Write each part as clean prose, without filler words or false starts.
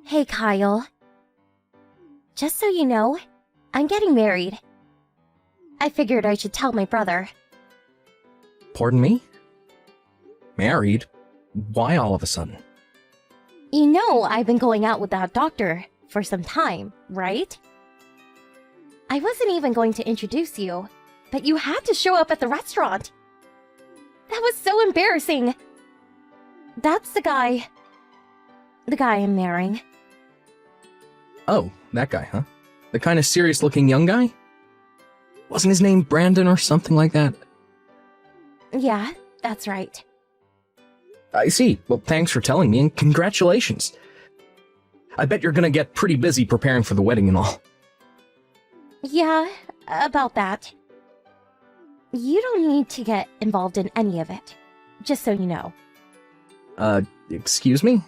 Hey, Kyle. Just so you know, I'm getting married. I figured I should tell my brother. Pardon me? Married? Why all of a sudden? You know I've been going out with that doctor for some time, right? I wasn't even going to introduce you, but you had to show up at the restaurant. That was so embarrassing. That's the guy I'm marrying. Oh, that guy, huh? The kind of serious-looking young guy? Wasn't his name Brandon or something like that? Yeah, that's right. I see. Well, thanks for telling me, and congratulations. I bet you're gonna get pretty busy preparing for the wedding and all. Yeah, about that. You don't need to get involved in any of it, just so you know. Excuse me?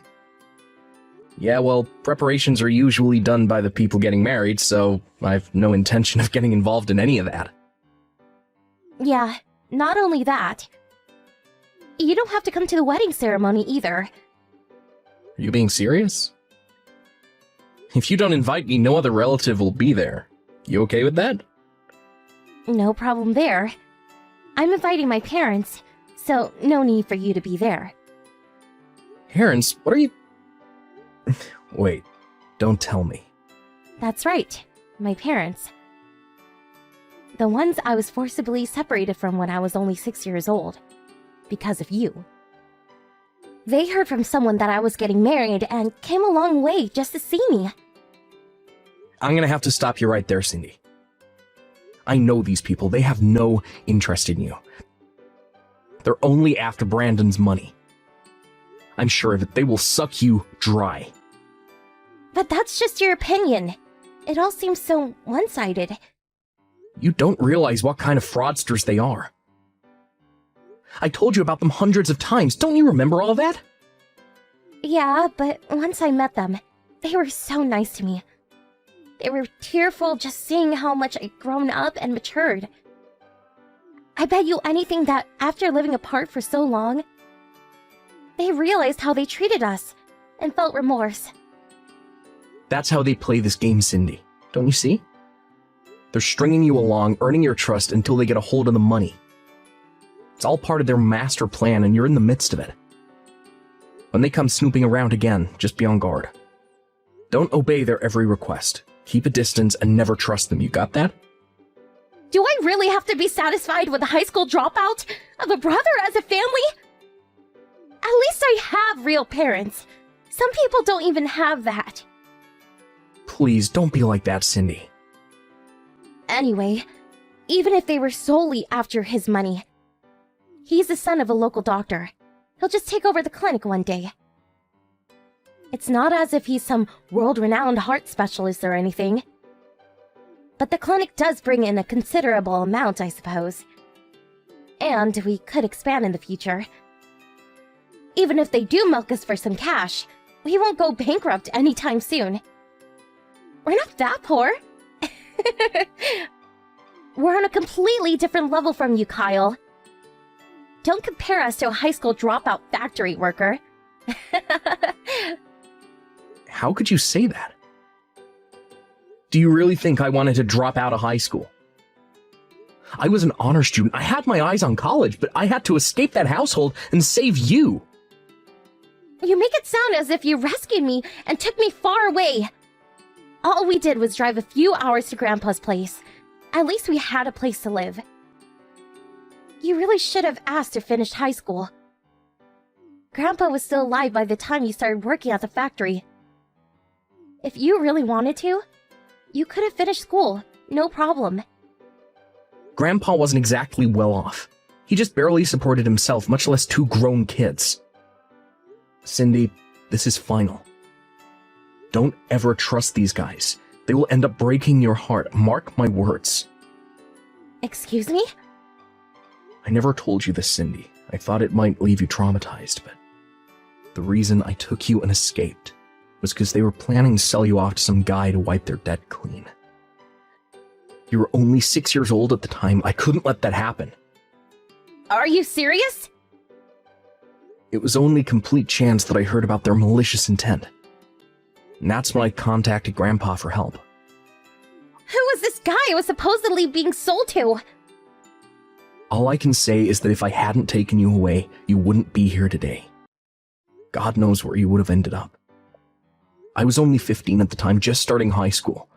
Yeah, well, preparations are usually done by the people getting married, so I've no intention of getting involved in any of that. Yeah, not only that. You don't have to come to the wedding ceremony either. Are you being serious? If you don't invite me, no other relative will be there. You okay with that? No problem there. I'm inviting my parents, so no need for you to be there. Parents? What are you... Wait, don't tell me. That's right, my parents. The ones I was forcibly separated from when I was only 6 years old. Because of you. They heard from someone that I was getting married and came a long way just to see me. I'm gonna have to stop you right there, Cindy. I know these people. They have no interest in you. They're only after Brandon's money. I'm sure of it. They will suck you dry. But that's just your opinion. It all seems so one-sided. You don't realize what kind of fraudsters they are. I told you about them hundreds of times. Don't you remember all that? Yeah, but once I met them, they were so nice to me. They were tearful just seeing how much I'd grown up and matured. I bet you anything that after living apart for so long, they realized how they treated us and felt remorse. That's how they play this game, Cindy. Don't you see? They're stringing you along, earning your trust until they get a hold of the money. It's all part of their master plan, and you're in the midst of it. When they come snooping around again, just be on guard. Don't obey their every request. Keep a distance and never trust them. You got that? Do I really have to be satisfied with a high school dropout of a brother as a family? At least I have real parents. Some people don't even have that. Please, don't be like that, Cindy. Anyway, even if they were solely after his money, he's the son of a local doctor. He'll just take over the clinic one day. It's not as if he's some world-renowned heart specialist or anything. But the clinic does bring in a considerable amount, I suppose. And we could expand in the future. Even if they do milk us for some cash, we won't go bankrupt anytime soon. We're not that poor. We're on a completely different level from you, Kyle. Don't compare us to a high school dropout factory worker. How could you say that? Do you really think I wanted to drop out of high school? I was an honor student. I had my eyes on college, but I had to escape that household and save you. You make it sound as if you rescued me and took me far away. All we did was drive a few hours to Grandpa's place. At least we had a place to live. You really should have asked to finish high school. Grandpa was still alive by the time you started working at the factory. If you really wanted to, you could have finished school, no problem. Grandpa wasn't exactly well off. He just barely supported himself, much less two grown kids. Cindy, this is final. Don't ever trust these guys. They will end up breaking your heart. Mark my words. Excuse me? I never told you this, Cindy. I thought it might leave you traumatized, but the reason I took you and escaped was because they were planning to sell you off to some guy to wipe their debt clean. You were only 6 years old at the time. I couldn't let that happen. Are you serious? It was only complete chance that I heard about their malicious intent. And that's when I contacted Grandpa for help. Who was this guy I was supposedly being sold to? All I can say is that if I hadn't taken you away, you wouldn't be here today. God knows where you would have ended up. I was only 15 at the time, just starting high school.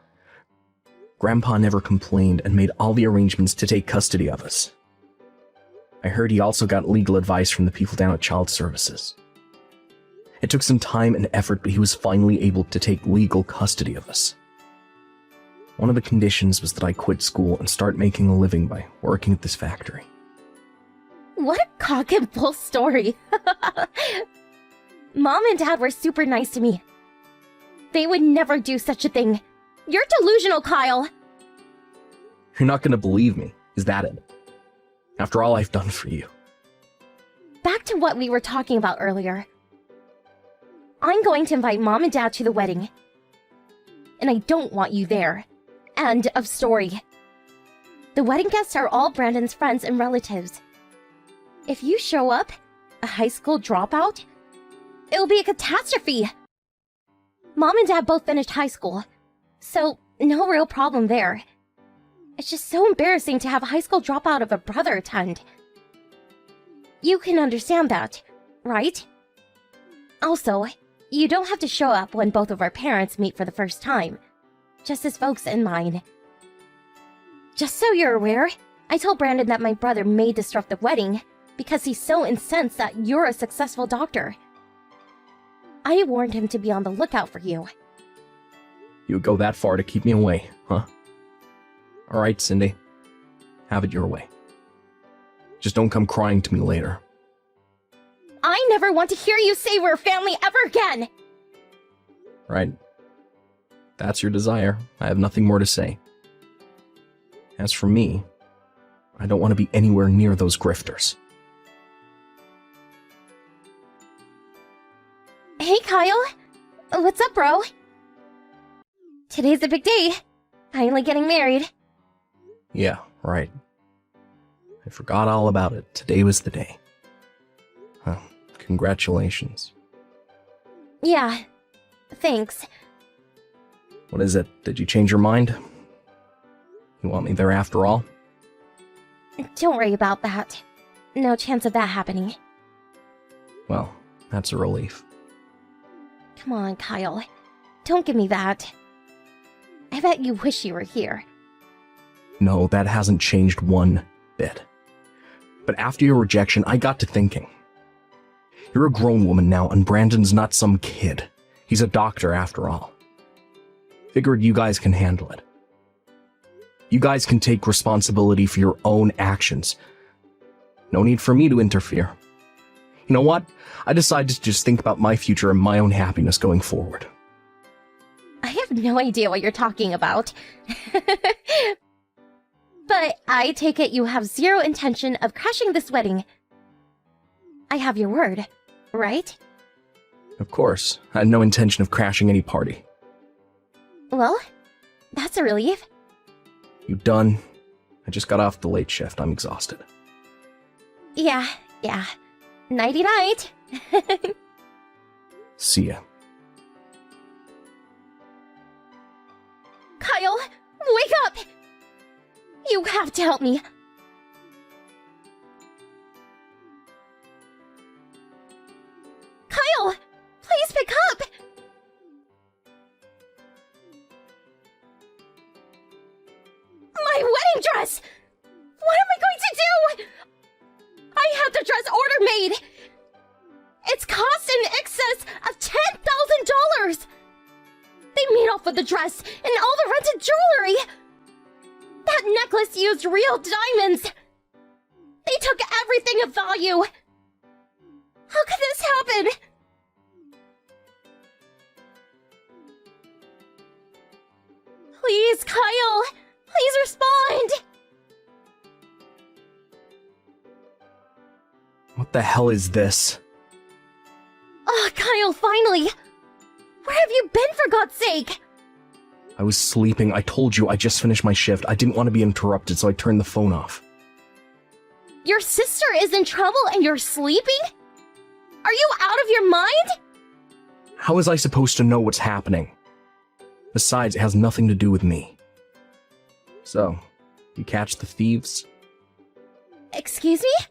Grandpa never complained and made all the arrangements to take custody of us. I heard he also got legal advice from the people down at Child Services. It took some time and effort, but he was finally able to take legal custody of us. One of the conditions was that I quit school and start making a living by working at this factory. What a cock and bull story. Mom and Dad were super nice to me. They would never do such a thing. You're delusional, Kyle. You're not gonna believe me, is that it? After all I've done for you. Back to what we were talking about earlier. I'm going to invite Mom and Dad to the wedding. And I don't want you there. End of story. The wedding guests are all Brandon's friends and relatives. If you show up, a high school dropout, it'll be a catastrophe. Mom and Dad both finished high school, so no real problem there. It's just so embarrassing to have a high school dropout of a brother attend. You can understand that, right? Also, you don't have to show up when both of our parents meet for the first time, just as folks in mine. Just so you're aware, I told Brandon that my brother may disrupt the wedding because he's so incensed that you're a successful doctor. I warned him to be on the lookout for you. You would go that far to keep me away, huh? Alright, Cindy. Have it your way. Just don't come crying to me later. I never want to hear you say we're family ever again! Right. That's your desire. I have nothing more to say. As for me, I don't want to be anywhere near those grifters. Hey, Kyle. What's up, bro? Today's a big day. Finally getting married. Yeah, right. I forgot all about it. Today was the day. Huh, congratulations. Yeah, thanks. What is it? Did you change your mind? You want me there after all? Don't worry about that. No chance of that happening. Well, that's a relief. Come on, Kyle. Don't give me that. I bet you wish you were here. No, that hasn't changed one bit. But after your rejection, I got to thinking. You're a grown woman now, and Brandon's not some kid. He's a doctor after all. Figured you guys can handle it. You guys can take responsibility for your own actions. No need for me to interfere. You know what? I decided to just think about my future and my own happiness going forward. I have no idea what you're talking about. But I take it you have zero intention of crashing this wedding. I have your word, right? Of course, I had no intention of crashing any party. Well, that's a relief. You done? I just got off the late shift. I'm exhausted. Yeah. Nighty-night. See ya. Kyle, wake up! You have to help me. Kyle, please pick up! My wedding dress! What am I going to do? I had the dress order made! It's cost in excess of $10,000! They made off with the dress and all the rented jewelry! That necklace used real diamonds! They took everything of value! How could this happen? Please, Kyle! Please respond! What the hell is this? Oh, Kyle, finally! Where have you been, for God's sake? I was sleeping. I told you I just finished my shift. I didn't want to be interrupted, so I turned the phone off. Your sister is in trouble and you're sleeping? Are you out of your mind? How was I supposed to know what's happening? Besides, it has nothing to do with me. So, you catch the thieves? Excuse me?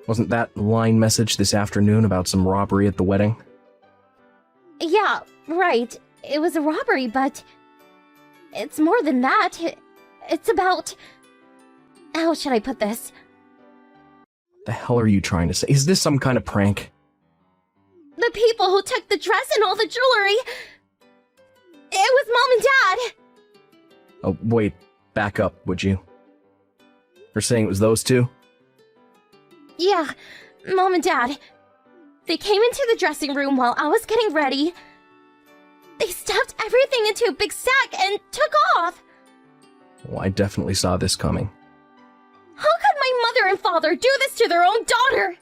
Wasn't that line message this afternoon about some robbery at the wedding? Yeah, right. It was a robbery, but it's more than that. It's about... How should I put this? The hell are you trying to say? Is this some kind of prank? The people who took the dress and all the jewelry... It was Mom and Dad! Oh, wait. Back up, would you? You're saying it was those two? Yeah, Mom and Dad. They came into the dressing room while I was getting ready. They stuffed everything into a big sack and took off! Well, I definitely saw this coming. How could my mother and father do this to their own daughter?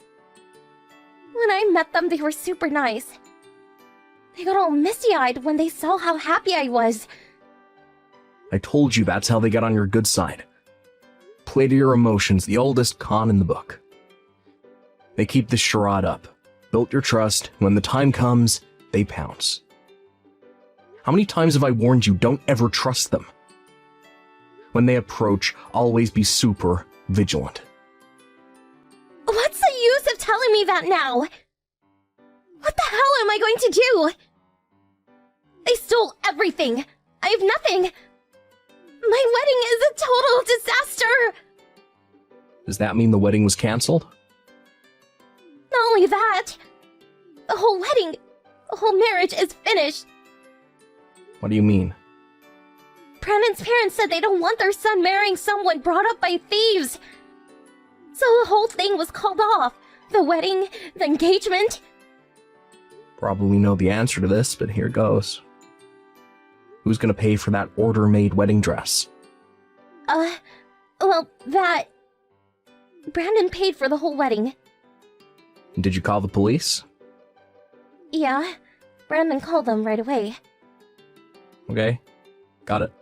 When I met them, they were super nice. They got all misty-eyed when they saw how happy I was. I told you that's how they got on your good side. Play to your emotions, the oldest con in the book. They keep this charade up, built your trust, and when the time comes, they pounce. How many times have I warned you, don't ever trust them? When they approach, always be super vigilant. What's the use of telling me that now? What the hell am I going to do? They stole everything. I have nothing. My wedding is a total disaster. Does that mean the wedding was canceled? Not only that, the whole wedding, the whole marriage is finished. What do you mean? Brandon's parents said they don't want their son marrying someone brought up by thieves. So the whole thing was called off. The wedding, the engagement. Probably know the answer to this, but here goes. Who's gonna pay for that order-made wedding dress? Well, that... Brandon paid for the whole wedding. Did you call the police? Yeah, Brandon called them right away. Okay, got it.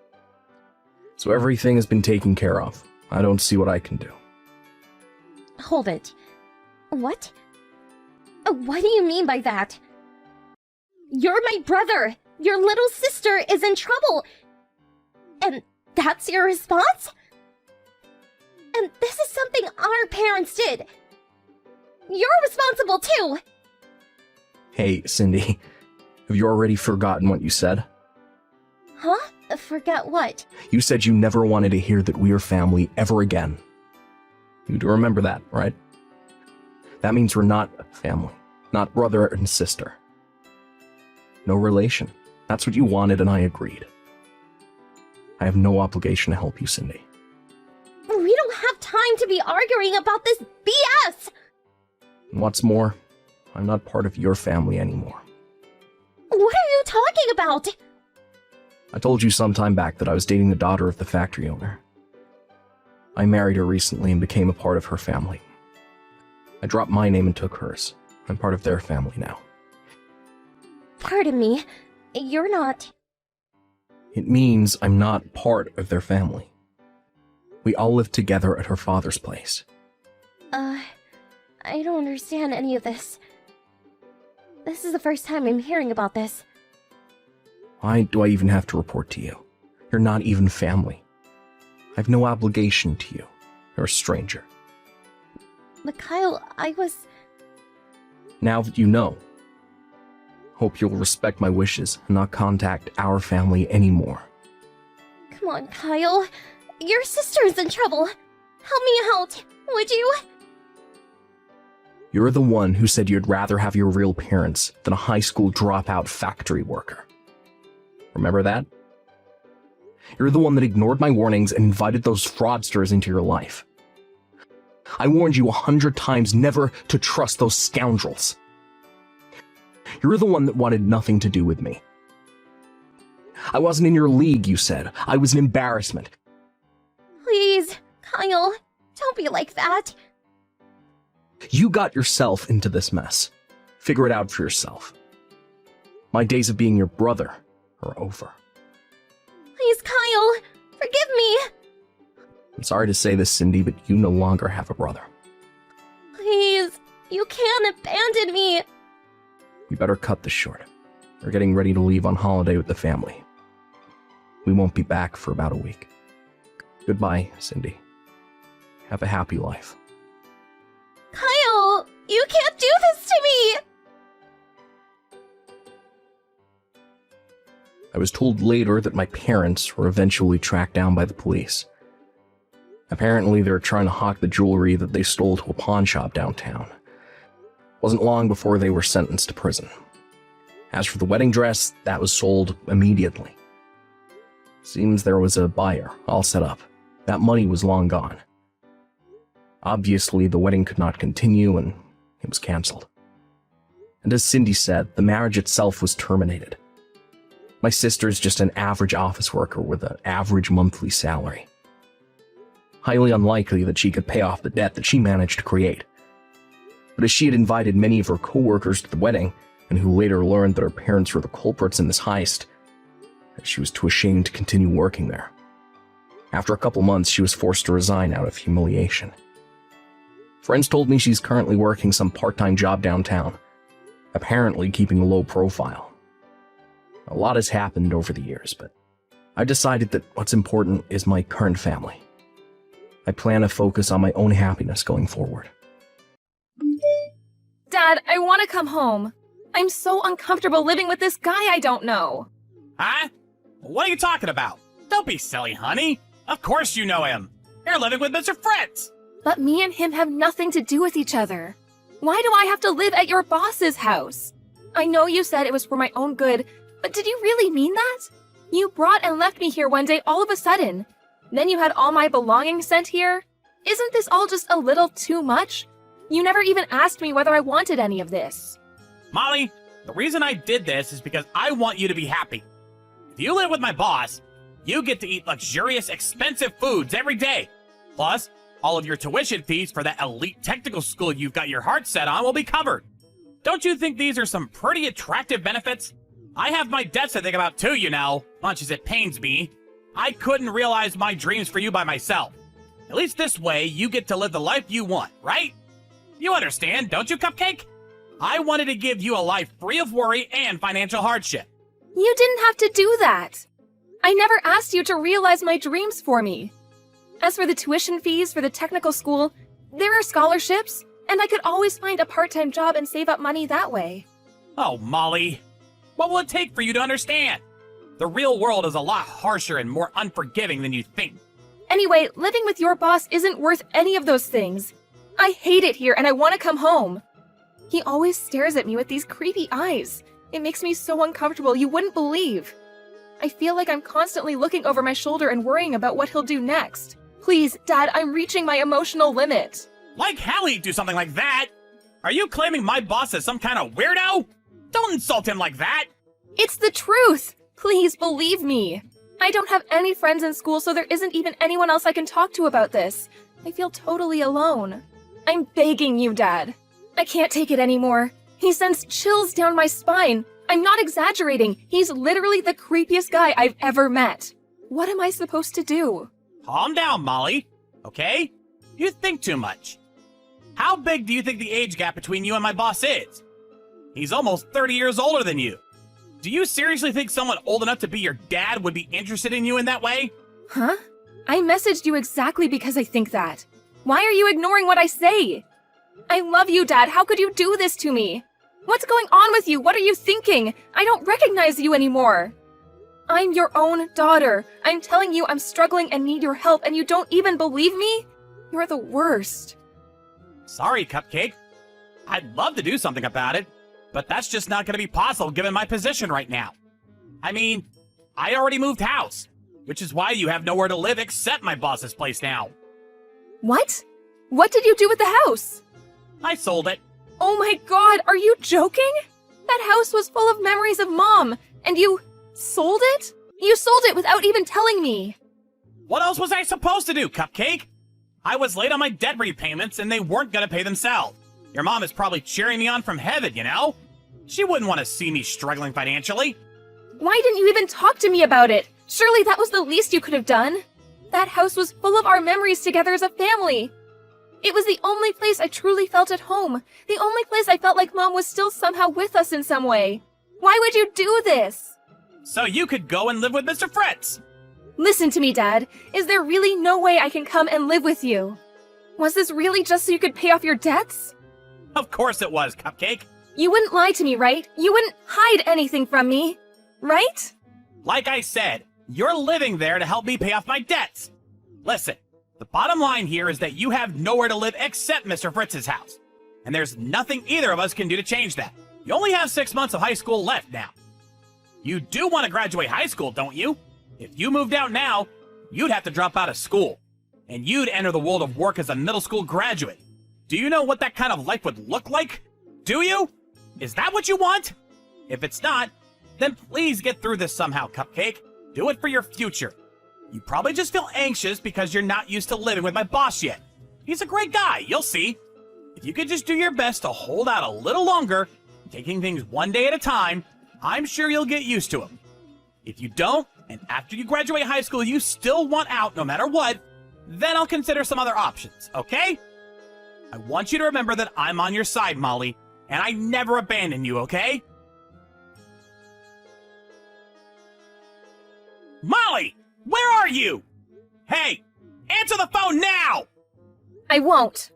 So everything has been taken care of. I don't see what I can do. Hold it. What? What do you mean by that? You're my brother! Your little sister is in trouble! And that's your response? And this is something our parents did. You're responsible too! Hey, Cindy, have you already forgotten what you said? Huh? Forget what? You said you never wanted to hear that we are family ever again. You do remember that, right? That means we're not a family, not brother and sister. No relation. That's what you wanted and I agreed. I have no obligation to help you, Cindy. We don't have time to be arguing about this BS! What's more, I'm not part of your family anymore. What are you talking about? I told you some time back that I was dating the daughter of the factory owner. I married her recently and became a part of her family. I dropped my name and took hers. I'm part of their family now. Pardon me, you're not... It means I'm not part of their family. We all live together at her father's place. I don't understand any of this. This is the first time I'm hearing about this. Why do I even have to report to you? You're not even family. I have no obligation to you. You're a stranger. But Kyle, I was... Now that you know, hope you'll respect my wishes and not contact our family anymore. Come on, Kyle. Your sister's in trouble. Help me out, would you? You're the one who said you'd rather have your real parents than a high school dropout factory worker. Remember that? You're the one that ignored my warnings and invited those fraudsters into your life. I warned you 100 times never to trust those scoundrels. You're the one that wanted nothing to do with me. I wasn't in your league, you said. I was an embarrassment. Please, Kyle, don't be like that. You got yourself into this mess. Figure it out for yourself. My days of being your brother are over. Please, Kyle, forgive me. I'm sorry to say this, Cindy, but you no longer have a brother. Please, you can't abandon me. You better cut this short. We're getting ready to leave on holiday with the family. We won't be back for about a week. Goodbye, Cindy. Have a happy life. Kyle, you can't do this to me! I was told later that my parents were eventually tracked down by the police. Apparently, they were trying to hawk the jewelry that they stole to a pawn shop downtown. Wasn't long before they were sentenced to prison. As for the wedding dress, that was sold immediately. Seems there was a buyer all set up. That money was long gone. Obviously, the wedding could not continue and it was canceled. And as Cindy said, the marriage itself was terminated. My sister's just an average office worker with an average monthly salary. Highly unlikely that she could pay off the debt that she managed to create. But as she had invited many of her co-workers to the wedding, and who later learned that her parents were the culprits in this heist, she was too ashamed to continue working there. After a couple months, she was forced to resign out of humiliation. Friends told me she's currently working some part-time job downtown, apparently keeping a low profile. A lot has happened over the years, but I decided that what's important is my current family. I plan to focus on my own happiness going forward. Dad, I want to come home. I'm so uncomfortable living with this guy I don't know. Huh? What are you talking about? Don't be silly, honey. Of course you know him. You're living with Mr. Fritz. But me and him have nothing to do with each other. Why do I have to live at your boss's house? I know you said it was for my own good, but did you really mean that? You brought and left me here one day all of a sudden. Then you had all my belongings sent here? Isn't this all just a little too much? You never even asked me whether I wanted any of this. Molly, the reason I did this is because I want you to be happy. If you live with my boss, you get to eat luxurious, expensive foods every day. Plus, all of your tuition fees for that elite technical school you've got your heart set on will be covered. Don't you think these are some pretty attractive benefits? I have my debts to think about too, you know, much as it pains me. I couldn't realize my dreams for you by myself. At least this way, you get to live the life you want, right? You understand, don't you, Cupcake? I wanted to give you a life free of worry and financial hardship. You didn't have to do that. I never asked you to realize my dreams for me. As for the tuition fees for the technical school, there are scholarships, and I could always find a part-time job and save up money that way. Oh, Molly. What will it take for you to understand? The real world is a lot harsher and more unforgiving than you think. Anyway, living with your boss isn't worth any of those things. I hate it here and I want to come home. He always stares at me with these creepy eyes. It makes me so uncomfortable you wouldn't believe. I feel like I'm constantly looking over my shoulder and worrying about what he'll do next. Please, Dad, I'm reaching my emotional limit. Like hell he'd do something like that. Are you claiming my boss is some kind of weirdo? Don't insult him like that. It's the truth. Please believe me. I don't have any friends in school, so there isn't even anyone else I can talk to about this. I feel totally alone. I'm begging you, Dad. I can't take it anymore. He sends chills down my spine. I'm not exaggerating. He's literally the creepiest guy I've ever met. What am I supposed to do? Calm down, Molly. Okay? You think too much. How big do you think the age gap between you and my boss is? He's almost 30 years older than you. Do you seriously think someone old enough to be your dad would be interested in you in that way? Huh? I messaged you exactly because I think that. Why are you ignoring what I say? I love you, Dad. How could you do this to me? What's going on with you? What are you thinking? I don't recognize you anymore. I'm your own daughter. I'm telling you I'm struggling and need your help, and you don't even believe me? You're the worst. Sorry, Cupcake. I'd love to do something about it, but that's just not going to be possible given my position right now. I mean, I already moved house, which is why you have nowhere to live except my boss's place now. What? What did you do with the house? I sold it. Oh my God, are you joking? That house was full of memories of Mom, and you sold it? You sold it without even telling me. What else was I supposed to do, Cupcake? I was late on my debt repayments and they weren't going to pay themselves. Your mom is probably cheering me on from heaven, you know? She wouldn't want to see me struggling financially. Why didn't you even talk to me about it? Surely that was the least you could have done. That house was full of our memories together as a family. It was the only place I truly felt at home. The only place I felt like Mom was still somehow with us in some way. Why would you do this? So you could go and live with Mr. Fritz. Listen to me, Dad. Is there really no way I can come and live with you? Was this really just so you could pay off your debts? Of course it was, Cupcake. You wouldn't lie to me, right? You wouldn't hide anything from me, right? Like I said, you're living there to help me pay off my debts. Listen, the bottom line here is that you have nowhere to live except Mr. Fritz's house. And there's nothing either of us can do to change that. You only have 6 months of high school left now. You do want to graduate high school, don't you? If you moved out now, you'd have to drop out of school. And you'd enter the world of work as a middle school graduate. Do you know what that kind of life would look like? Do you? Is that what you want? If it's not, then please get through this somehow, Cupcake. Do it for your future. You probably just feel anxious because you're not used to living with my boss yet. He's a great guy, you'll see. If you could just do your best to hold out a little longer, taking things one day at a time, I'm sure you'll get used to him. If you don't, and after you graduate high school you still want out no matter what, then I'll consider some other options, okay? I want you to remember that I'm on your side, Molly, and I never abandon you, okay? Molly! Where are you? Hey! Answer the phone now! I won't.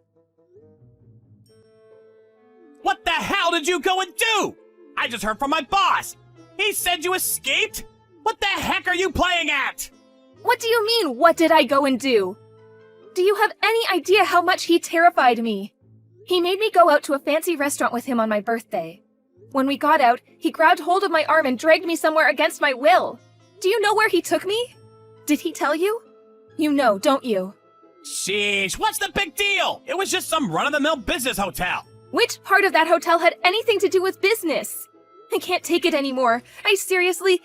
What the hell did you go and do? I just heard from my boss. He said you escaped? What the heck are you playing at? What do you mean, what did I go and do? Do you have any idea how much he terrified me? He made me go out to a fancy restaurant with him on my birthday. When we got out, he grabbed hold of my arm and dragged me somewhere against my will. Do you know where he took me? Did he tell you? You know, don't you? Sheesh, what's the big deal? It was just some run-of-the-mill business hotel. Which part of that hotel had anything to do with business? I can't take it anymore. I seriously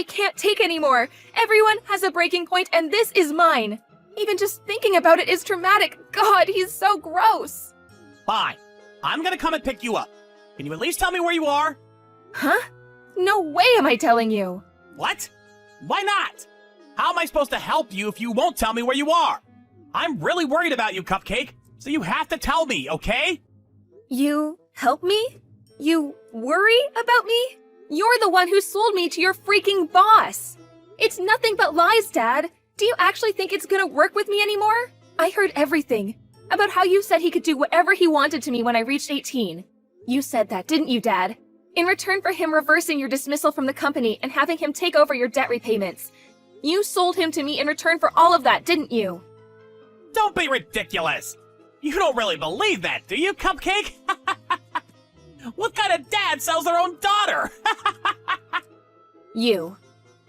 can't take anymore. Everyone has a breaking point and this is mine. Even just thinking about it is traumatic. God, he's so gross. Fine. I'm gonna come and pick you up. Can you at least tell me where you are? Huh? No way am I telling you. What? Why not? How am I supposed to help you if you won't tell me where you are? I'm really worried about you, Cupcake, so you have to tell me, okay? You help me? You worry about me? You're the one who sold me to your freaking boss. It's nothing but lies, Dad. Do you actually think it's gonna work with me anymore? I heard everything. About how you said he could do whatever he wanted to me when I reached 18. You said that, didn't you, Dad? In return for him reversing your dismissal from the company and having him take over your debt repayments. You sold him to me in return for all of that, didn't you? Don't be ridiculous. You don't really believe that, do you, Cupcake? What kind of dad sells their own daughter? You.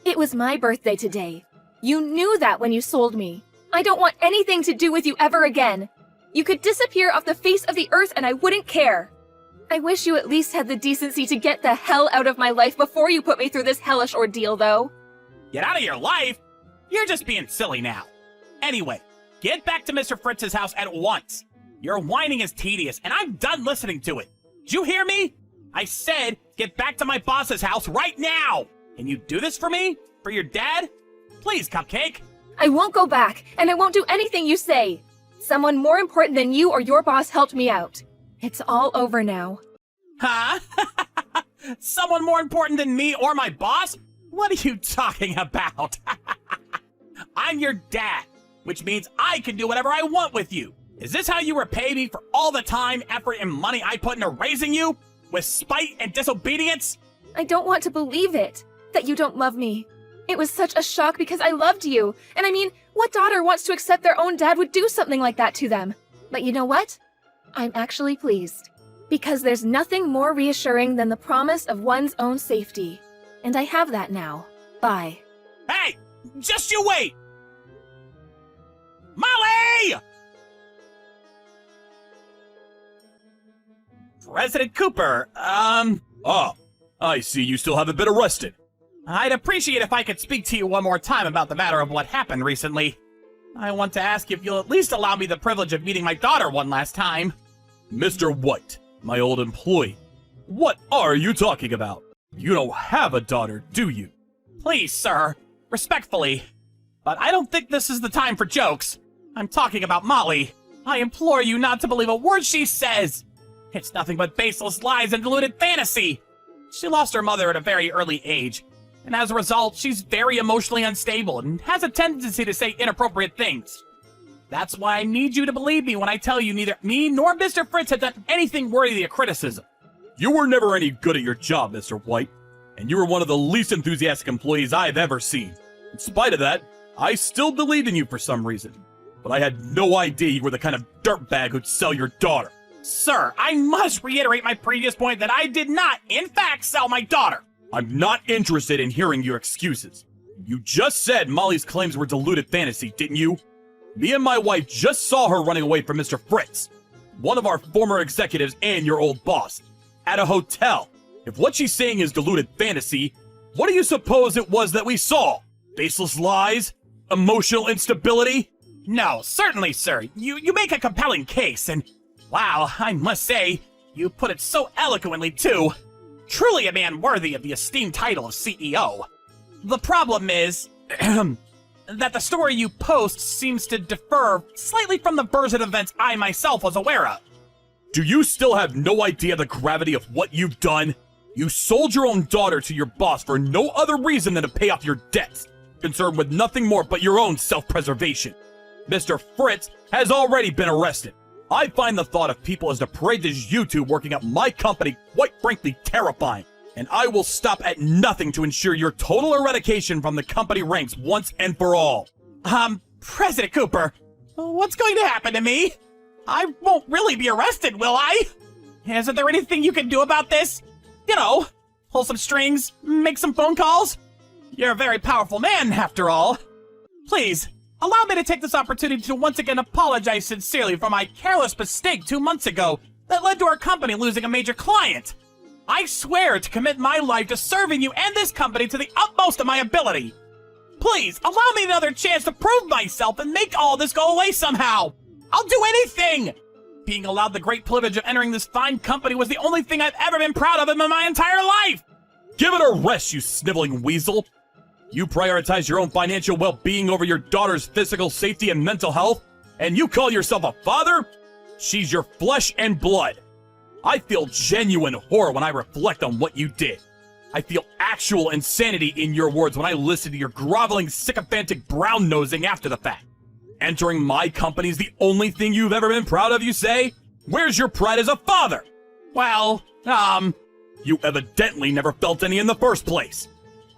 It was my birthday today. You knew that when you sold me. I don't want anything to do with you ever again. You could disappear off the face of the earth and I wouldn't care. I wish you at least had the decency to get the hell out of my life before you put me through this hellish ordeal, though. Get out of your life? You're just being silly now. Anyway, get back to Mr. Fritz's house at once. Your whining is tedious, and I'm done listening to it. Did you hear me? I said get back to my boss's house right now. Can you do this for me? For your dad? Please, Cupcake. I won't go back, and I won't do anything you say. Someone more important than you or your boss helped me out. It's all over now. Huh? Someone more important than me or my boss? What are you talking about? I'm your dad, which means I can do whatever I want with you. Is this how you repay me for all the time, effort, and money I put into raising you? With spite and disobedience? I don't want to believe it, that you don't love me. It was such a shock because I loved you. And I mean, what daughter wants to accept their own dad would do something like that to them? But you know what? I'm actually pleased. Because there's nothing more reassuring than the promise of one's own safety. And I have that now. Bye. Hey! Just you wait! Molly! President Cooper, Oh, I see you still haven't been arrested. I'd appreciate if I could speak to you one more time about the matter of what happened recently. I want to ask if you'll at least allow me the privilege of meeting my daughter one last time. Mr. White, my old employee. What are you talking about? You don't have a daughter, do you? Please, sir. Respectfully. But I don't think this is the time for jokes. I'm talking about Molly. I implore you not to believe a word she says. It's nothing but baseless lies and deluded fantasy. She lost her mother at a very early age, and as a result, she's very emotionally unstable and has a tendency to say inappropriate things. That's why I need you to believe me when I tell you neither me nor Mr. Fritz have done anything worthy of criticism. You were never any good at your job, Mr. White, and you were one of the least enthusiastic employees I've ever seen. In spite of that, I still believed in you for some reason. But I had no idea you were the kind of dirtbag who'd sell your daughter. Sir, I must reiterate my previous point that I did not, in fact, sell my daughter. I'm not interested in hearing your excuses. You just said Molly's claims were deluded fantasy, didn't you? Me and my wife just saw her running away from Mr. Fritz, one of our former executives and your old boss, at a hotel. If what she's saying is deluded fantasy, what do you suppose it was that we saw? Baseless lies? Emotional instability? No, certainly, sir. You make a compelling case, and wow, I must say, you put it so eloquently, too. Truly a man worthy of the esteemed title of CEO. The problem is that the story you post seems to differ slightly from the version of events I myself was aware of. Do you still have no idea the gravity of what you've done? You sold your own daughter to your boss for no other reason than to pay off your debts, concerned with nothing more but your own self-preservation. Mr. Fritz has already been arrested. I find the thought of people as depraved as you two working at my company quite frankly terrifying, and I will stop at nothing to ensure your total eradication from the company ranks once and for all. President Cooper, what's going to happen to me? I won't really be arrested, will I? Isn't there anything you can do about this? You know, pull some strings, make some phone calls? You're a very powerful man, after all. Please, allow me to take this opportunity to once again apologize sincerely for my careless mistake 2 months ago that led to our company losing a major client. I swear to commit my life to serving you and this company to the utmost of my ability. Please, allow me another chance to prove myself and make all this go away somehow. I'll do anything! Being allowed the great privilege of entering this fine company was the only thing I've ever been proud of in my entire life! Give it a rest, you sniveling weasel! You prioritize your own financial well-being over your daughter's physical safety and mental health, and you call yourself a father? She's your flesh and blood. I feel genuine horror when I reflect on what you did. I feel actual insanity in your words when I listen to your groveling, sycophantic brown-nosing after the fact. Entering my company's the only thing you've ever been proud of, you say? Where's your pride as a father? Well, You evidently never felt any in the first place.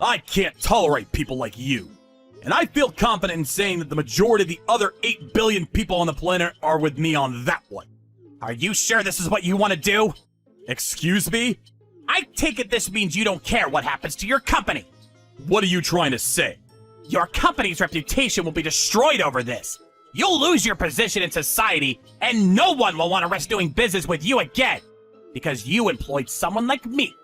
I can't tolerate people like you. And I feel confident in saying that the majority of the other 8 billion people on the planet are with me on that one. Are you sure this is what you want to do? Excuse me? I take it this means you don't care what happens to your company. What are you trying to say? Your company's reputation will be destroyed over this. You'll lose your position in society, and no one will want to risk doing business with you again. Because you employed someone like me.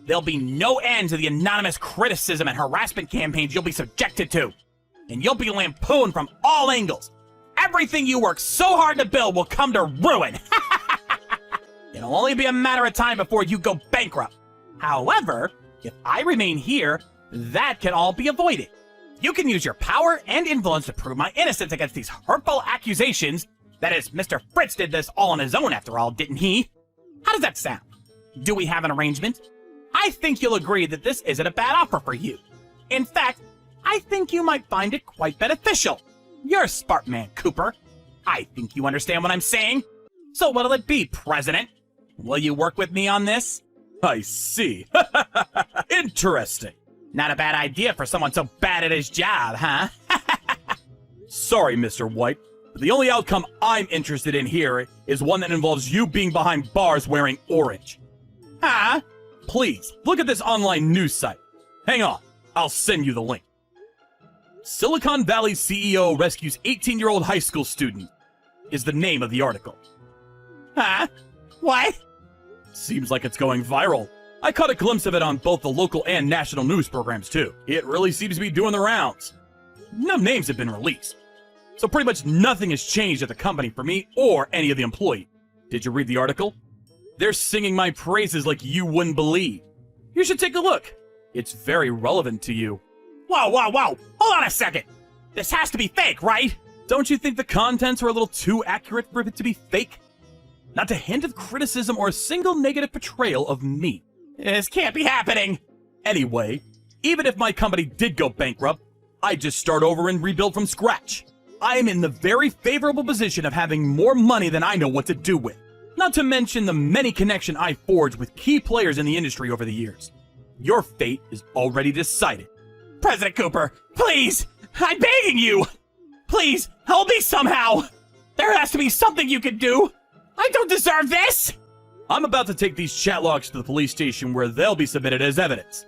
There'll be no end to the anonymous criticism and harassment campaigns you'll be subjected to. And you'll be lampooned from all angles. Everything you worked so hard to build will come to ruin. It'll only be a matter of time before you go bankrupt. However, if I remain here, that can all be avoided. You can use your power and influence to prove my innocence against these hurtful accusations. That is, Mr. Fritz did this all on his own after all, didn't he? How does that sound? Do we have an arrangement? I think you'll agree that this isn't a bad offer for you. In fact, I think you might find it quite beneficial. You're a smart man, Cooper. I think you understand what I'm saying. So what'll it be, President? Will you work with me on this? I see. Interesting. Not a bad idea for someone so bad at his job, huh? Sorry, Mr. White, but the only outcome I'm interested in here is one that involves you being behind bars wearing orange. Huh? Please, look at this online news site. Hang on, I'll send you the link. Silicon Valley CEO rescues 18-year-old high school student is the name of the article. Huh? What? Seems like it's going viral. I caught a glimpse of it on both the local and national news programs too. It really seems to be doing the rounds. No names have been released. So pretty much nothing has changed at the company for me or any of the employees. Did you read the article? They're singing my praises like you wouldn't believe. You should take a look. It's very relevant to you. Whoa, whoa, whoa! Hold on a second! This has to be fake, right? Don't you think the contents are a little too accurate for it to be fake? Not to hint of criticism or a single negative portrayal of me. This can't be happening! Anyway, even if my company did go bankrupt, I'd just start over and rebuild from scratch. I am in the very favorable position of having more money than I know what to do with. Not to mention the many connections I forged with key players in the industry over the years. Your fate is already decided. President Cooper, please! I'm begging you! Please, help me somehow! There has to be something you can do! I don't deserve this! I'm about to take these chat logs to the police station where they'll be submitted as evidence.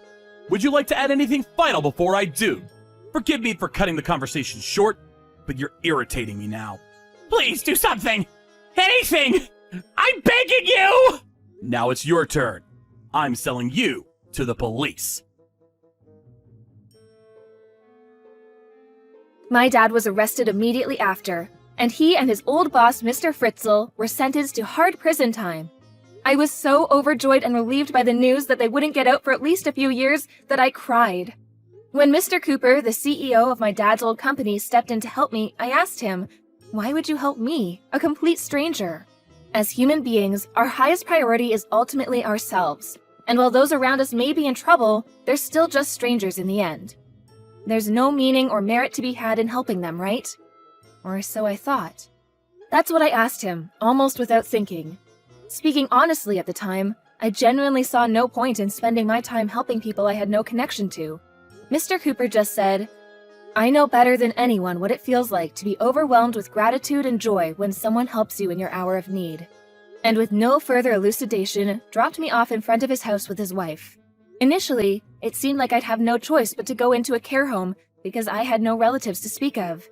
Would you like to add anything final before I do? Forgive me for cutting the conversation short, but you're irritating me now. Please do something! Anything! I'm begging you! Now it's your turn. I'm selling you to the police. My dad was arrested immediately after, and he and his old boss, Mr. Fritzl, were sentenced to hard prison time. I was so overjoyed and relieved by the news that they wouldn't get out for at least a few years that I cried. When Mr. Cooper, the CEO of my dad's old company, stepped in to help me, I asked him, "Why would you help me, a complete stranger?" As human beings, our highest priority is ultimately ourselves, and while those around us may be in trouble, they're still just strangers in the end. There's no meaning or merit to be had in helping them, right? Or so I thought. That's what I asked him, almost without thinking. Speaking honestly at the time, I genuinely saw no point in spending my time helping people I had no connection to. Mr. Cooper just said, "I know better than anyone what it feels like to be overwhelmed with gratitude and joy when someone helps you in your hour of need." And with no further elucidation, dropped me off in front of his house with his wife. Initially, it seemed like I'd have no choice but to go into a care home because I had no relatives to speak of.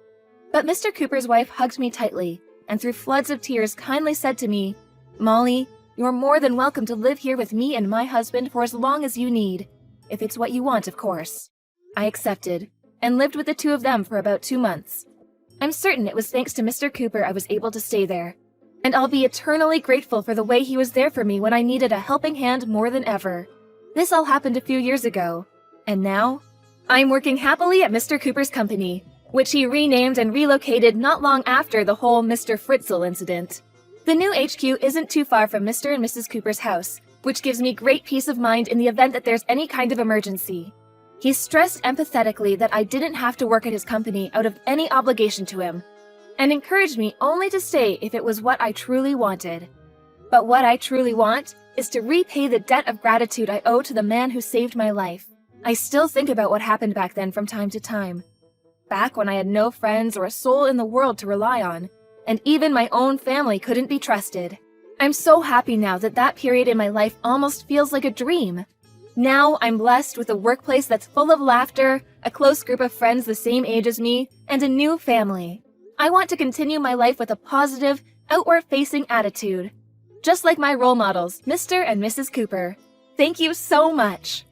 But Mr. Cooper's wife hugged me tightly, and through floods of tears kindly said to me, "Molly, you're more than welcome to live here with me and my husband for as long as you need. If it's what you want, of course." I accepted, and lived with the two of them for about 2 months. I'm certain it was thanks to Mr. Cooper I was able to stay there, and I'll be eternally grateful for the way he was there for me when I needed a helping hand more than ever. This all happened a few years ago, and now, I'm working happily at Mr. Cooper's company, which he renamed and relocated not long after the whole Mr. Fritzl incident. The new HQ isn't too far from Mr. and Mrs. Cooper's house, which gives me great peace of mind in the event that there's any kind of emergency. He stressed empathetically that I didn't have to work at his company out of any obligation to him, and encouraged me only to stay if it was what I truly wanted. But what I truly want is to repay the debt of gratitude I owe to the man who saved my life. I still think about what happened back then from time to time. Back when I had no friends or a soul in the world to rely on, and even my own family couldn't be trusted. I'm so happy now that that period in my life almost feels like a dream. Now I'm blessed with a workplace that's full of laughter, a close group of friends the same age as me, and a new family. I want to continue my life with a positive, outward-facing attitude. Just like my role models, Mr. and Mrs. Cooper. Thank you so much.